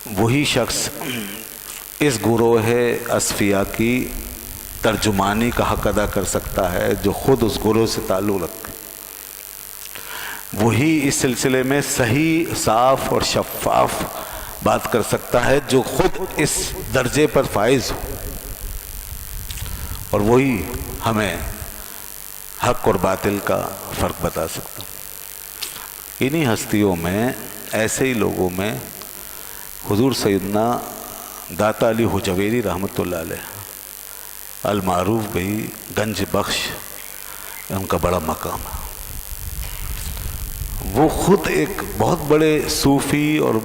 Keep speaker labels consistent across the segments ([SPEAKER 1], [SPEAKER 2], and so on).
[SPEAKER 1] وہی شخص اس گروہ اصفیاء کی ترجمانی کا حق ادا کر سکتا ہے جو خود اس گروہ سے تعلق رکھتے، وہی اس سلسلے میں صحیح، صاف اور شفاف بات کر سکتا ہے جو خود اس درجے پر فائز ہو، اور وہی ہمیں حق اور باطل کا فرق بتا سکتا۔ انہی ہستیوں میں، ایسے ہی لوگوں میں حضور سیدنا داتا علی حجویری رحمۃ اللہ علیہ المعروف بھئی گنج بخش، ان کا بڑا مقام ہے۔ وہ خود ایک بہت بڑے صوفی اور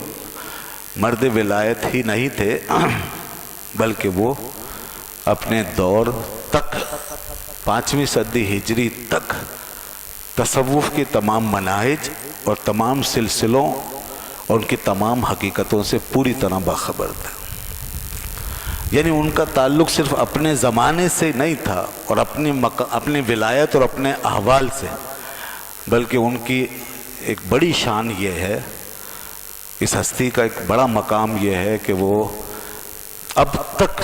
[SPEAKER 1] مرد ولایت ہی نہیں تھے، بلکہ وہ اپنے دور تک 5ویں صدی ہجری تک تصوف کے تمام مناہج اور تمام سلسلوں اور ان کی تمام حقیقتوں سے پوری طرح باخبر تھے۔ یعنی ان کا تعلق صرف اپنے زمانے سے نہیں تھا اور اپنی ولایت اور اپنے احوال سے، بلکہ ان کی ایک بڑی شان یہ ہے، اس ہستی کا ایک بڑا مقام یہ ہے کہ وہ اب تک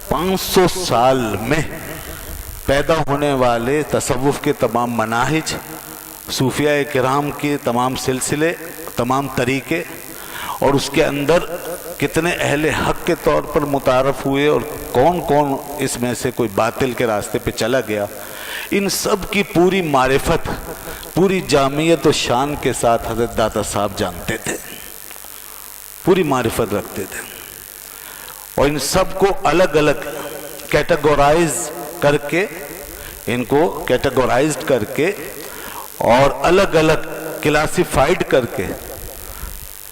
[SPEAKER 1] 500 سال میں پیدا ہونے والے تصوف کے تمام مناہج، صوفیاء کرام کے تمام سلسلے، تمام طریقے، اور اس کے اندر کتنے اہل حق کے طور پر متعارف ہوئے اور کون کون اس میں سے کوئی باطل کے راستے پہ چلا گیا، ان سب کی پوری معرفت، پوری جامعیت و شان کے ساتھ حضرت داتا صاحب جانتے تھے، پوری معرفت رکھتے تھے، اور ان سب کو الگ الگ کیٹیگورائز کر کے، ان کو کیٹیگورائزڈ کر کے اور الگ الگ کلاسیفائڈ کر کے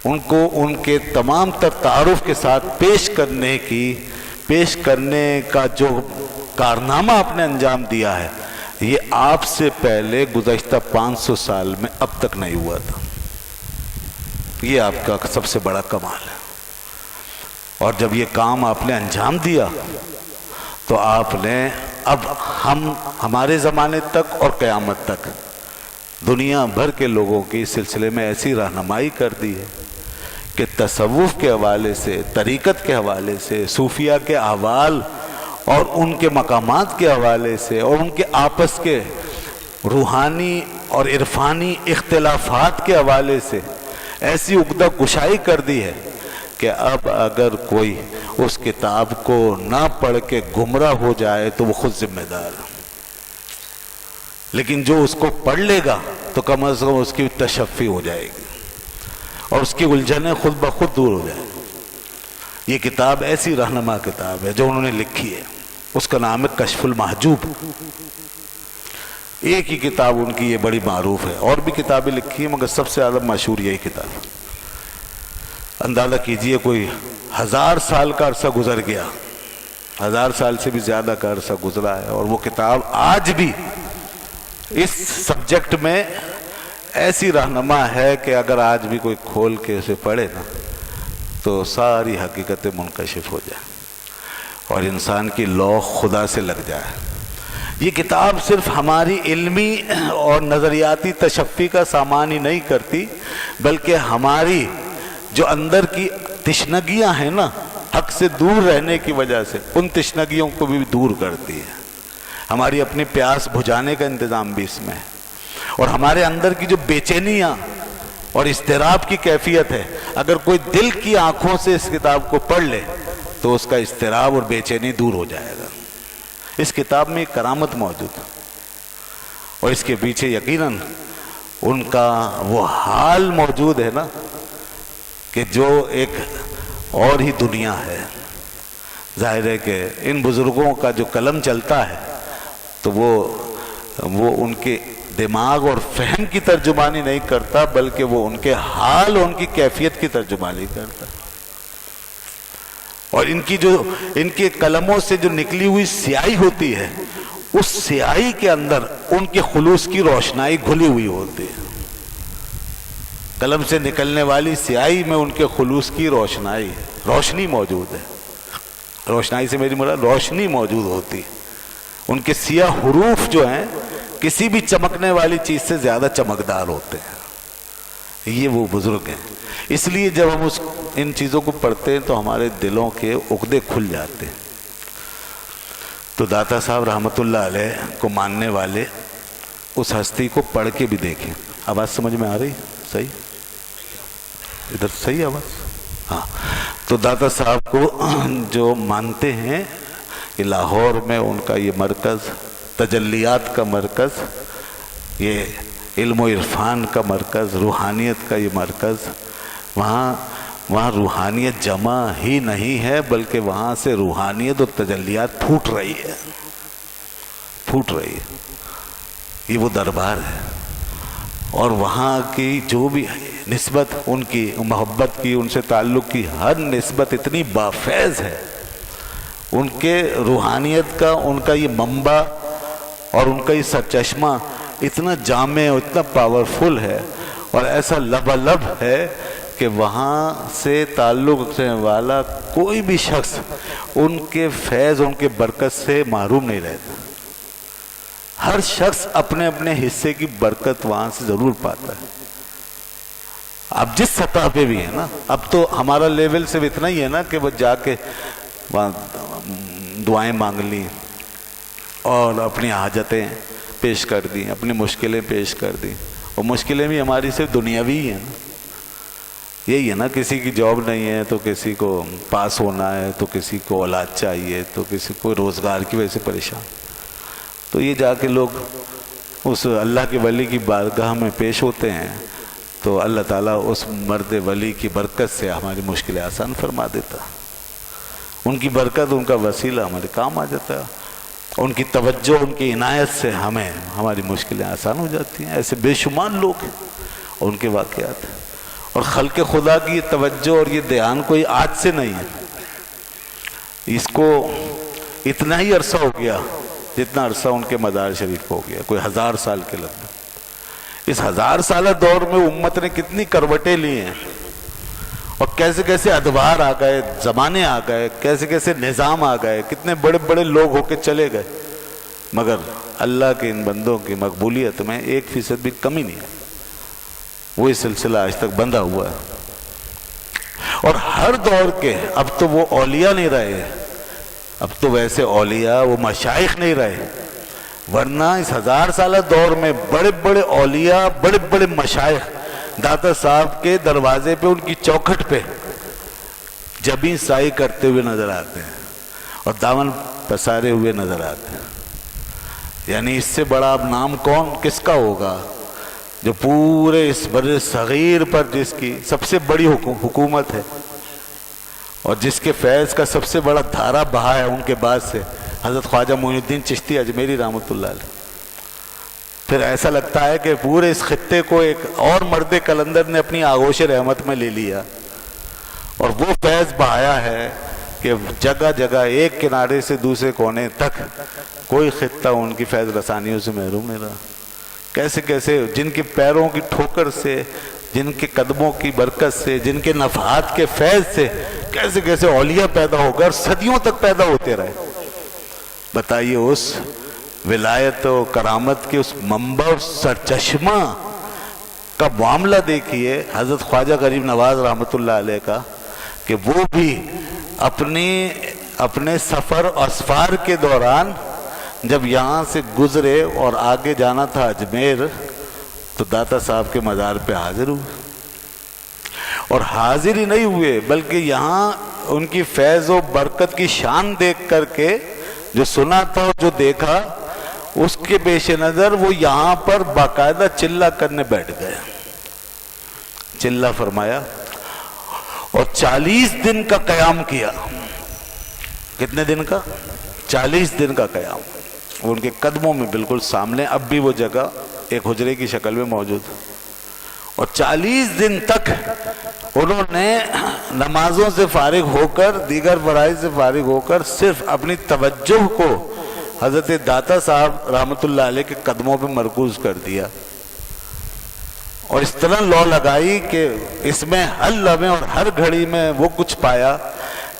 [SPEAKER 1] ان کو ان کے تمام تر تعارف کے ساتھ پیش کرنے کا جو کارنامہ آپ نے انجام دیا ہے، یہ آپ سے پہلے گزشتہ 500 سال میں اب تک نہیں ہوا تھا۔ یہ آپ کا سب سے بڑا کمال ہے، اور جب یہ کام آپ نے انجام دیا تو آپ نے اب ہمارے زمانے تک اور قیامت تک دنیا بھر کے لوگوں کی سلسلے میں ایسی رہنمائی کر دی ہے کہ تصوف کے حوالے سے، طریقت کے حوالے سے، صوفیاء کے احوال اور ان کے مقامات کے حوالے سے، اور ان کے آپس کے روحانی اور عرفانی اختلافات کے حوالے سے ایسی عقدہ کشائی کر دی ہے کہ اب اگر کوئی اس کتاب کو نہ پڑھ کے گمراہ ہو جائے تو وہ خود ذمہ دار ہے، لیکن جو اس کو پڑھ لے گا تو کم از کم اس کی تشفی ہو جائے گی اور اس کی الجھنیں خود بخود دور ہو جائیں۔ یہ کتاب ایسی رہنما کتاب ہے جو انہوں نے لکھی ہے، اس کا نام ہے کشف المحجوب۔ ایک ہی کتاب ان کی یہ بڑی معروف ہے، اور بھی کتابیں لکھی ہیں مگر سب سے زیادہ مشہور یہی کتاب ہے۔ اندازہ کیجئے کوئی 1000 سال کا عرصہ گزر گیا، 1000 سال سے بھی زیادہ کا عرصہ گزرا ہے، اور وہ کتاب آج بھی اس سبجیکٹ میں ایسی رہنما ہے کہ اگر آج بھی کوئی کھول کے اسے پڑھے نا تو ساری حقیقتیں منکشف ہو جائیں اور انسان کی لوح خدا سے لگ جائے۔ یہ کتاب صرف ہماری علمی اور نظریاتی تشفی کا سامان ہی نہیں کرتی، بلکہ ہماری جو اندر کی تشنگیاں ہیں نا، حق سے دور رہنے کی وجہ سے، ان تشنگیوں کو بھی دور کرتی ہے۔ ہماری اپنی پیاس بجھانے کا انتظام بھی اس میں ہے، اور ہمارے اندر کی جو بے چینیاں اور اضطراب کی کیفیت ہے، اگر کوئی دل کی آنکھوں سے اس کتاب کو پڑھ لے تو اس کا اضطراب اور بے چینی دور ہو جائے گا۔ اس کتاب میں ایک کرامت موجود ہے، اور اس کے پیچھے یقیناً ان کا وہ حال موجود ہے نا کہ جو ایک اور ہی دنیا ہے۔ ظاہر ہے کہ ان بزرگوں کا جو قلم چلتا ہے تو وہ ان کے دماغ اور فہم کی ترجمانی نہیں کرتا، بلکہ وہ ان کے حال اور ان کی کیفیت کی ترجمانی کرتا ہے، اور ان کے قلموں سے جو نکلی ہوئی سیاہی ہوتی ہے، اس سیاہی کے اندر ان کے خلوص کی روشنائی گھلی ہوئی ہوتی ہے۔ قلم سے نکلنے والی سیاہی میں ان کے خلوص کی روشنی موجود ہے۔ روشنائی سے میری مراد روشنی موجود ہوتی ہے۔ ان کے سیاہ حروف جو ہیں کسی بھی چمکنے والی چیز سے زیادہ چمکدار ہوتے ہیں۔ یہ وہ بزرگ ہیں۔ اس لیے جب ہم اس ان چیزوں کو پڑھتے ہیں تو ہمارے دلوں کے عقدے کھل جاتے ہیں. تو داتا صاحب رحمۃ اللہ علیہ کو ماننے والے اس ہستی کو پڑھ کے بھی دیکھیں. آواز سمجھ میں آ رہی؟ صحیح ادھر صحیح آواز؟ ہاں. تو داتا صاحب کو جو مانتے ہیں کہ لاہور میں ان کا یہ مرکز، تجلیات کا مرکز، یہ علم و عرفان کا مرکز، روحانیت کا یہ مرکز، وہاں روحانیت جمع ہی نہیں ہے بلکہ وہاں سے روحانیت اور تجلیات پھوٹ رہی ہے. یہ وہ دربار ہے. اور وہاں کی جو بھی نسبت، ان کی محبت کی، ان سے تعلق کی ہر نسبت اتنی بافیض ہے. ان کے روحانیت کا، ان کا یہ منبع اور ان کا یہ سرچشمہ اتنا جامع اور اتنا پاورفل ہے اور ایسا لبالب ہے کہ وہاں سے تعلق رکھنے والا کوئی بھی شخص ان کے فیض، ان کے برکت سے محروم نہیں رہتا. ہر شخص اپنے اپنے حصے کی برکت وہاں سے ضرور پاتا ہے. اب جس سطح پہ بھی ہے نا، اب تو ہمارا لیول صرف اتنا ہی ہے نا کہ وہ جا کے وہاں دعائیں مانگ لی اور اپنی حاجتیں پیش کر دیں، اپنی مشکلیں پیش کر دیں. اور مشکلیں بھی ہماری صرف دنیاوی ہی ہیں نا. یہی ہے نا، کسی کی جاب نہیں ہے تو کسی کو پاس ہونا ہے، تو کسی کو اولاد چاہیے، تو کسی کو روزگار کی وجہ سے پریشان. تو یہ جا کے لوگ اس اللہ کے ولی کی بارگاہ میں پیش ہوتے ہیں تو اللہ تعالیٰ اس مرد ولی کی برکت سے ہماری مشکلیں آسان فرما دیتا. ان کی برکت، ان کا وسیلہ ہمارے کام آ جاتا ہے. ان کی توجہ، ان کی عنایت سے ہماری مشکلیں آسان ہو جاتی ہیں. ایسے بے شمار لوگ ہیں اور ان کے واقعات ہیں. اور خلق خدا کی یہ توجہ اور یہ دھیان کوئی آج سے نہیں ہے. اس کو اتنا ہی عرصہ ہو گیا جتنا عرصہ ان کے مزار شریف کو ہو گیا، کوئی 1000 سال کے لگ بھگ. اس 1000 سالہ دور میں امت نے کتنی کروٹیں لی ہیں اور کیسے کیسے ادوار آ گئے، زمانے آ گئے، کیسے کیسے نظام آ گئے، کتنے بڑے بڑے لوگ ہو کے چلے گئے، مگر اللہ کے ان بندوں کی مقبولیت میں 1% بھی کمی نہیں ہے. وہی سلسلہ آج تک بندھا ہوا ہے. اور ہر دور کے اب تو وہ اولیاء نہیں رہے، اب تو ویسے اولیاء وہ مشائخ نہیں رہے، ورنہ اس 1000 سالہ دور میں بڑے بڑے اولیاء، بڑے بڑے مشائخ داتا صاحب کے دروازے پہ، ان کی چوکھٹ پہ جبیں سائی کرتے ہوئے نظر آتے ہیں اور دامن پسارے ہوئے نظر آتے ہیں. یعنی اس سے بڑا اب نام کس کا ہوگا جو پورے اس بر صغیر پر جس کی سب سے بڑی حکومت ہے اور جس کے فیض کا سب سے بڑا دھارا بہا ہے ان کے بعد سے حضرت خواجہ معین الدین چشتی اجمیری رحمۃ اللہ علیہ. پھر ایسا لگتا ہے کہ پورے اس خطے کو ایک اور مرد کلندر نے اپنی آغوش رحمت میں لے لیا اور وہ فیض بہایا ہے کہ جگہ جگہ ایک کنارے سے دوسرے کونے تک کوئی خطہ ان کی فیض رسانیوں سے محروم نہیں رہا. کیسے کیسے جن کے پیروں کی ٹھوکر سے، جن کے قدموں کی برکت سے، جن کے نفحات کے فیض سے کیسے کیسے اولیاء پیدا ہو کر صدیوں تک پیدا ہوتے رہے. بتائیے اس ولایت و کرامت کے اس منبع و سرچشمہ کا معاملہ دیکھیے حضرت خواجہ غریب نواز رحمۃ اللہ علیہ کا، کہ وہ بھی اپنے سفر اور اسفار کے دوران جب یہاں سے گزرے اور آگے جانا تھا اجمیر تو داتا صاحب کے مزار پہ حاضر ہوئے. اور حاضر ہی نہیں ہوئے بلکہ یہاں ان کی فیض و برکت کی شان دیکھ کر کے جو سنا تھا اور جو دیکھا اس کے پیش نظر وہ یہاں پر باقاعدہ چلہ کرنے بیٹھ گئے. چلہ فرمایا اور 40 دن کا قیام کیا. کتنے دن کا؟ 40 دن کا قیام. وہ ان کے قدموں میں بالکل سامنے اب بھی وہ جگہ ایک حجرے کی شکل میں موجود ہے. اور 40 دن تک انہوں نے نمازوں سے فارغ ہو کر، دیگر فرائض سے فارغ ہو کر صرف اپنی توجہ کو حضرت داتا صاحب رحمۃ اللہ علیہ کے قدموں پہ مرکوز کر دیا اور اس طرح لو لگائی کہ اس میں ہر لمحے اور ہر گھڑی میں وہ کچھ پایا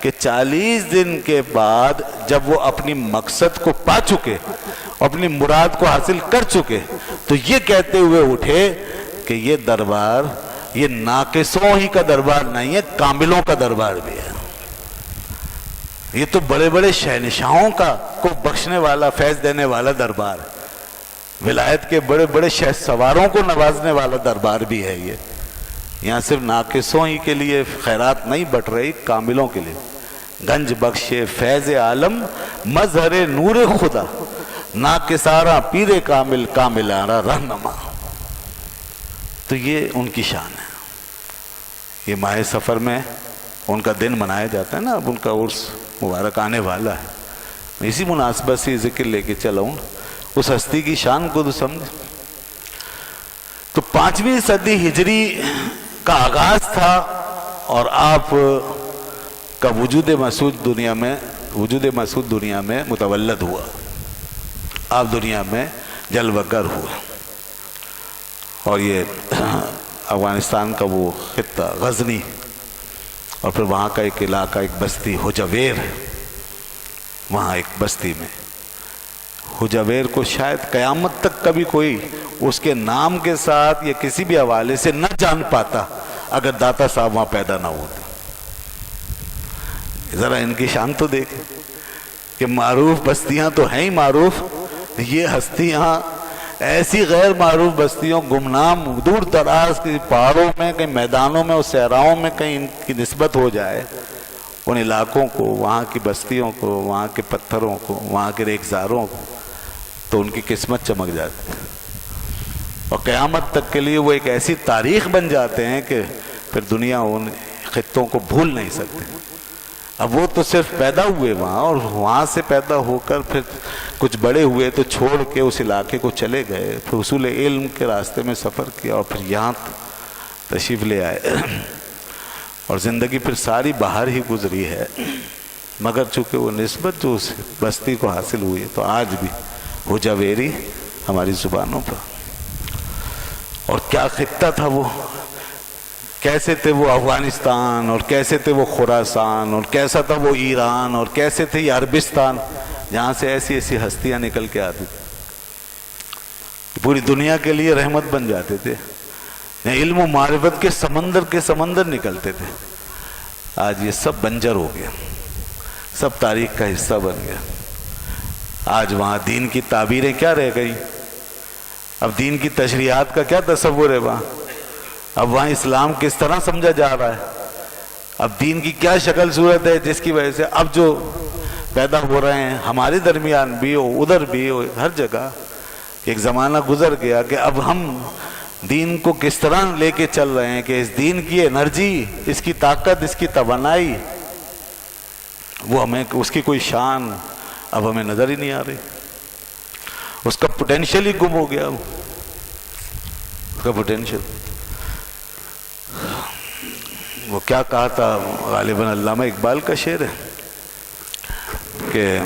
[SPEAKER 1] کہ 40 دن کے بعد جب وہ اپنی مقصد کو پا چکے، اپنی مراد کو حاصل کر چکے، تو یہ کہتے ہوئے اٹھے کہ یہ دربار یہ ناقصوں ہی کا دربار نہیں ہے، کاملوں کا دربار بھی ہے۔ یہ تو بڑے بڑے شہنشاہوں کا کو بخشنے والا، فیض دینے والا دربار ہے۔ ولایت کے بڑے بڑے شہ سواروں کو نوازنے والا دربار بھی ہے یہ۔ یہاں صرف ناقصوں ہی کے لیے خیرات نہیں بٹ رہی، کاملوں کے لیے۔ گنج بخشے فیض عالم، مظہر نور خدا، ناقصارا پیر کامل، کاملارا رہنما۔ تو یہ ان کی شان ہے۔ یہ ماہ سفر میں ان کا دن منایا جاتا ہے نا، اب ان کا عرس مبارک آنے والا ہے۔ میں اسی مناسبت سے ذکر لے کے چلا ہوں، اس ہستی کی شان کو تو سمجھ۔ تو 5ویں صدی ہجری کا آغاز تھا اور آپ کا وجود مسعود دنیا میں متولد ہوا، آپ دنیا میں جلوہ گر ہوا۔ اور یہ افغانستان کا وہ خطہ غزنی، اور پھر وہاں کا ایک علاقہ، ایک بستی حجویر ہے، وہاں ایک بستی میں حجویر کو شاید قیامت تک کبھی کوئی اس کے نام کے ساتھ یا کسی بھی حوالے سے نہ جان پاتا اگر داتا صاحب وہاں پیدا نہ ہوتے۔ ذرا ان کی شان تو دیکھ کہ معروف بستیاں تو ہیں ہی معروف، یہ ہستیاں ایسی غیر معروف بستیوں، گمنام دور دراز کے پہاڑوں میں، کہیں میدانوں میں اور صحراؤں میں کہیں ان کی نسبت ہو جائے، ان علاقوں کو، وہاں کی بستیوں کو، وہاں کے پتھروں کو، وہاں کے ریگزاروں کو، تو ان کی قسمت چمک جاتی ہے اور قیامت تک کے لیے وہ ایک ایسی تاریخ بن جاتے ہیں کہ پھر دنیا ان خطوں کو بھول نہیں سکتے۔ اب وہ تو صرف پیدا ہوئے وہاں، اور وہاں سے پیدا ہو کر پھر کچھ بڑے ہوئے تو چھوڑ کے اس علاقے کو چلے گئے، پھر حصول علم کے راستے میں سفر کیا اور پھر یہاں تشریف لے آئے، اور زندگی پھر ساری باہر ہی گزری ہے۔ مگر چونکہ وہ نسبت جو اس بستی کو حاصل ہوئی ہے تو آج بھی حجویری ہماری زبانوں پر۔ اور کیا خطہ تھا وہ، کیسے تھے وہ افغانستان، اور کیسے تھے وہ خراسان، اور کیسا تھا وہ ایران، اور کیسے تھے یہ عربستان، جہاں سے ایسی ایسی ہستیاں نکل کے آتی تھی، پوری دنیا کے لیے رحمت بن جاتے تھے، علم و معرفت کے سمندر نکلتے تھے۔ آج یہ سب بنجر ہو گیا، سب تاریخ کا حصہ بن گیا۔ آج وہاں دین کی تعبیریں کیا رہ گئی، اب دین کی تشریحات کا کیا تصور ہے وہاں، اب وہاں اسلام کس طرح سمجھا جا رہا ہے، اب دین کی کیا شکل صورت ہے جس کی وجہ سے اب جو پیدا ہو رہے ہیں ہمارے درمیان بھی ہو، ادھر بھی ہو، ہر جگہ ایک زمانہ گزر گیا کہ اب ہم دین کو کس طرح لے کے چل رہے ہیں کہ اس دین کی انرجی، اس کی طاقت، اس کی توانائی، وہ ہمیں اس کی کوئی شان اب ہمیں نظر ہی نہیں آ رہی، اس کا پوٹینشیل ہی گم ہو گیا، اس کا پوٹینشیل۔ وہ کیا کہا تھا غالباً علامہ اقبال کا شعر ہے کہ